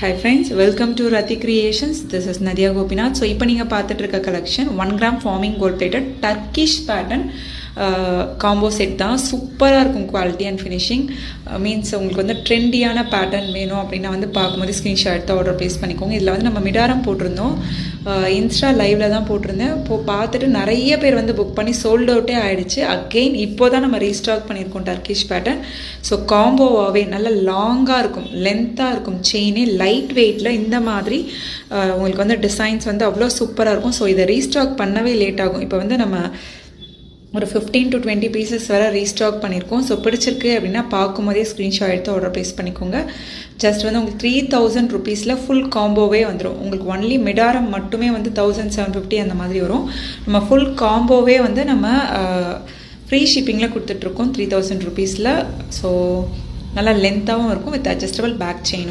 Hi friends, welcome to Rati Creations. This is Nadia Gopinath. So இப்போ நீங்கள் பார்த்துட்டு இருக்க collection 1 gram forming gold plated Turkish pattern combo set தான். சூப்பராக இருக்கும் குவாலிட்டி அண்ட் ஃபினிஷிங். மீன்ஸ் உங்களுக்கு வந்து ட்ரெண்டியான பேட்டர்ன் வேணும் அப்படின்னா வந்து பார்க்கும்போது ஸ்க்ரீன்ஷாட் எடுத்து ஆர்டர் ப்ளேஸ் பண்ணிக்கோங்க. இதில் வந்து நம்ம மிடாரம் போட்டிருந்தோம், இன்ஸ்டா லைவில் தான் போட்டிருந்தேன். இப்போது பார்த்துட்டு நிறைய பேர் வந்து புக் பண்ணி சோல்ட் அவுட்டே ஆகிடுச்சு. அகெயின் இப்போ தான் நம்ம ரீஸ்டாக் பண்ணியிருக்கோம் டர்க்கிஷ் பேட்டர்ன். ஸோ காம்போவாகவே நல்ல லாங்காக இருக்கும், லென்த்தாக இருக்கும், செயினே லைட் வெயிட்டில் இந்த மாதிரி உங்களுக்கு வந்து டிசைன்ஸ் வந்து அவ்வளோ சூப்பராக இருக்கும். ஸோ இதை ரீஸ்டாக் பண்ணவே லேட் ஆகும். இப்போ வந்து நம்ம ஒரு 15 to 20 பீசஸ் வரை ரீஸ்டாக் பண்ணியிருக்கோம். ஸோ பிடிச்சிருக்கு அப்படின்னா பார்க்கும்போதே ஸ்க்ரீன்ஷாட் எடுத்து ஆர்டர் ப்ளேஸ் பண்ணிக்கோங்க. ஜஸ்ட் வந்து உங்களுக்கு 3000 rupees ஃபுல் காம்போவே வந்துடும். உங்களுக்கு ஒன்லி மிடாரம் மட்டுமே வந்து 1750 அந்த மாதிரி வரும். நம்ம ஃபுல் காம்போவே வந்து நம்ம ஃப்ரீ ஷிப்பிங்கில் கொடுத்துட்ருக்கோம் 3000 rupees. ஸோ நல்லா லென்த்தாகவும் இருக்கும் வித் அட்ஜஸ்டபிள் பேக் செயினோட.